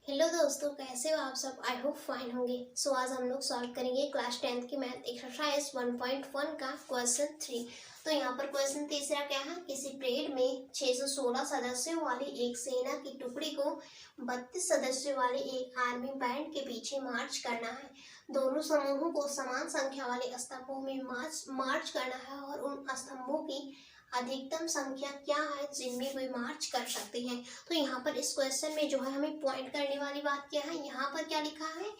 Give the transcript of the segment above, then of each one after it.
Hello दोस्तों, कैसे हो आप सब। आई होप फाइन होंगे। आज हम लोग सॉल्व करेंगे क्लास 10th की मैथ एक्सरसाइज 1.1 का क्वेश्चन 3। तो यहाँ पर क्वेश्चन तीसरा क्या है, किसी परेड में 616 सदस्यों वाली एक सेना की टुकड़ी को 32 सदस्यों वाले एक आर्मी बैंड के पीछे मार्च करना है। दोनों समूहों को समान संख्या वाले स्तंभों में मार्च करना है और उन स्तंभों की अधिकतम संख्या क्या है जिनमें वे मार्च कर सकते हैं। तो यहाँ पर इस क्वेश्चन में जो है हमें पॉइंट करने वाली बात क्या है, यहाँ पर क्या लिखा है,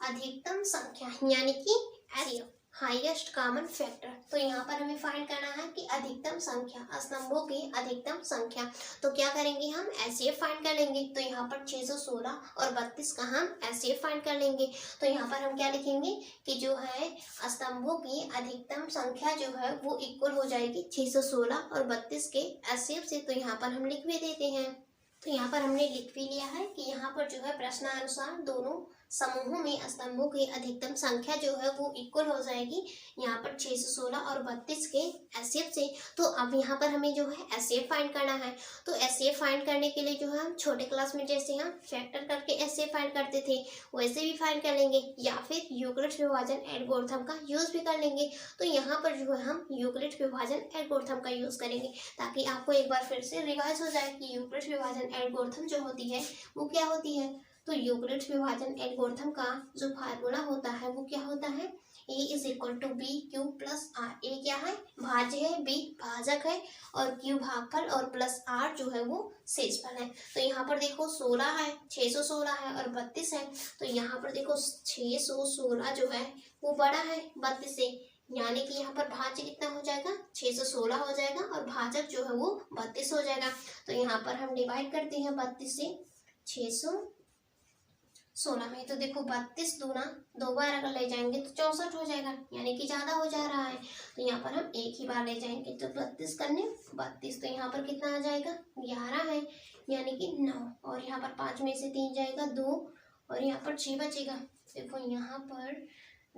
अधिकतम संख्या यानी कि एसएफ, हाईएस्ट कॉमन फैक्टर। तो यहाँ पर हमें फाइंड करना है कि अधिकतम संख्या, स्तंभों की अधिकतम संख्या। तो क्या करेंगे, हम एसएफ फाइंड कर लेंगे। तो यहाँ पर 616 और 32 का हम एसएफ फाइंड कर लेंगे। तो यहाँ पर हम क्या लिखेंगे कि जो है स्तंभों की अधिकतम संख्या जो है वो इक्वल हो जाएगी 616 और 32 के एसएफ से। तो यहाँ पर हम लिख भी देते हैं। तो यहाँ पर हमने लिख भी लिया है कि यहाँ पर जो है प्रश्नानुसार दोनों समूहों में स्तंभों की अधिकतम संख्या जो है वो इक्वल हो जाएगी यहाँ पर 616 और 32 के एसएफ से। तो अब यहाँ पर हमें जो है एसएफ फाइंड करना है। तो एसएफ फाइंड करने के लिए जो है हम छोटे क्लास में जैसे हम फैक्टर करके एसएफ फाइंड करते थे वैसे भी फाइंड कर लेंगे, या फिर यूक्लिड्स विभाजन एल्गोरिथम का यूज भी कर लेंगे। तो यहाँ पर जो है हम यूक्लिड्स विभाजन एल्गोरिथम का यूज करेंगे ताकि आपको एक बार फिर से रिवाइज हो जाए कि यूक्लिड्स विभाजन एल्गोरिथम जो होती है वो क्या होती है। तो यूक्लिड्स विभाजन एल्गोरिथम का जो फार्मूला होता है वो क्या होता है, a is equal to B Q plus R. A क्या है, भाज्य है, बी भाजक है और क्यू भागफल और प्लस आर जो है वो शेषफल है। तो यहाँ पर देखो 16 है, 616 है और 32 है। तो यहाँ पर देखो 616 जो है वो बड़ा है 32 से, यानी कि यहाँ पर भाज्य कितना हो जाएगा, 616 हो जाएगा और भाजक जो है वो 32 हो जाएगा। तो यहाँ पर हम डिवाइड करते हैं 32 से 616 में। तो देखो 32 दूना 2 बार अगर ले जाएंगे तो 64 हो जाएगा, यानी कि ज़्यादा हो जा रहा है। तो यहाँ पर हम एक ही बार ले जाएंगे तो 32 करने 32, तो यहाँ पर कितना आ जाएगा 11 है, यानी कि 9। और यहाँ पर 5 में से 3 जाएगा 2 और यहाँ पर 6 बचेगा। देखो यहाँ पर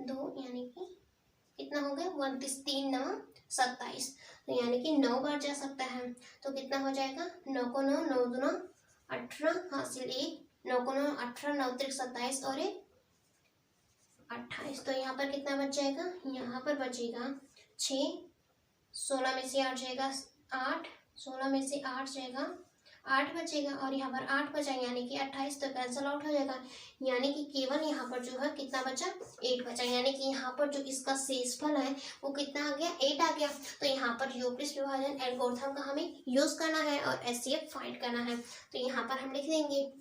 2 यानी कि कितना हो गया 29, 3 9 27, तो यानी कि 9 बार जा सकता है। तो कितना हो जाएगा 9 को 9, 9 दूना 18 हासिल 1, 9 को 9 18, 9 त्रिक 27 और 1 28। तो यहाँ पर कितना बच जाएगा, यहाँ पर बचेगा 6, 16 में से 8 जाएगा 8, 16 में से 8 जाएगा 8 बचेगा और यहाँ पर 8 बचा यानी कि 28। तो कैंसल आउट हो जाएगा, यानी कि केवल यहाँ पर जो है कितना बचा 8 बचा, यानी कि यहाँ पर जो इसका शेषफल है वो कितना आ गया 8 आ गया। तो यहाँ पर यूक्लिड्स विभाजन एल्गोरिथम का हमें यूज करना है और एसएफ फाइंड करना है। तो यहाँ पर हम लिख देंगे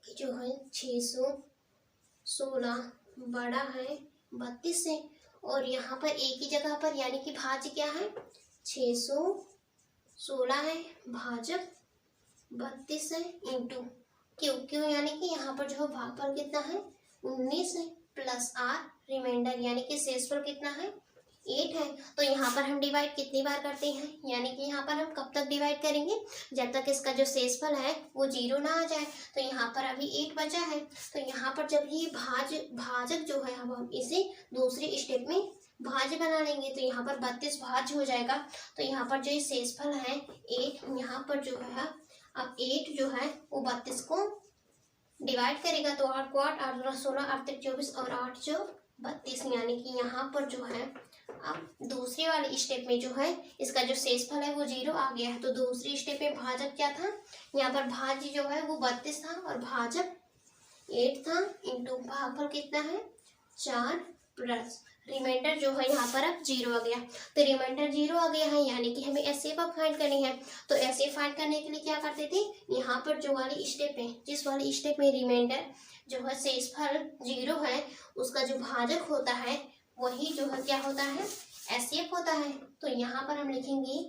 कि जो है 616 बड़ा है 32 से और यहाँ पर एक ही जगह पर यानी कि भाज्य क्या है 616 है, भाजक 32 है इंटू क्यू, क्यू यानी कि यहाँ पर जो भागफल कितना है 19 है प्लस आर रिमाइंडर यानी कि शेषफल कितना है 8 है। तो यहाँ पर हम डिवाइड कितनी बार करते हैं, यानी कि यहाँ पर हम कब तक डिवाइड करेंगे, जब तक इसका जो शेषफल है वो 0 ना आ जाए। तो यहाँ पर अभी 8 बचा है। तो यहाँ पर जब ये भाजक जो है अब हम इसे दूसरे स्टेप में भाज्य बना लेंगे। तो यहाँ पर 32 भाज्य हो जाएगा। तो यहाँ पर जो शेषफल है 8, यहाँ पर जो है अब 8 जो है वो 32 को डिवाइड करेगा। तो 8 को 8, 8 दूना 16, 8 त्रिक 24 और 8 जो 32, यानी कि यहाँ पर जो है अब दूसरे वाले स्टेप में जो है इसका जो शेषफल है वो 0 आ गया है। तो दूसरी स्टेप में भाजक क्या था, यहाँ पर भाज्य जो है वो 32 था और भाजक 8 था इंटू भागफल कितना है 4 प्लस रिमाइंडर जो है यहाँ पर अब 0 आ गया। तो रिमाइंडर 0 आ गया है, यानी कि हमें एसएफ अब फाइंड करनी है। तो एसएफ फाइंड करने के लिए क्या करते थे, यहाँ पर जो वाली स्टेप है, जिस वाली स्टेप में रिमाइंडर जो है शेषफल 0 है उसका जो भाजक होता है वही जो है क्या होता है एसएफ होता है। तो यहाँ पर हम लिखेंगे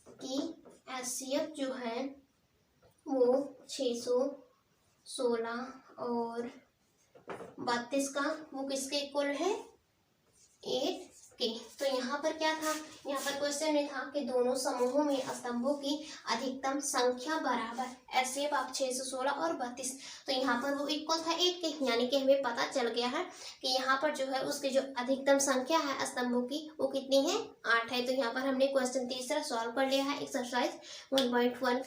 कि एसएफ जो है वो 616 और 32 का वो किसके इक्वल है 8 के। तो यहाँ पर क्या था, यहाँ पर क्वेश्चन में था कि दोनों समूहों में स्तंभों की अधिकतम संख्या बराबर, ऐसे आप 616 और 32। तो यहाँ पर वो इक्वल था 8 के, यानी कि हमें पता चल गया है कि यहाँ पर जो है उसकी जो अधिकतम संख्या है स्तंभों की वो कितनी है 8 है। तो यहाँ पर हमने क्वेश्चन तीसरा सॉल्व कर लिया है एक्सरसाइज 1.1 का।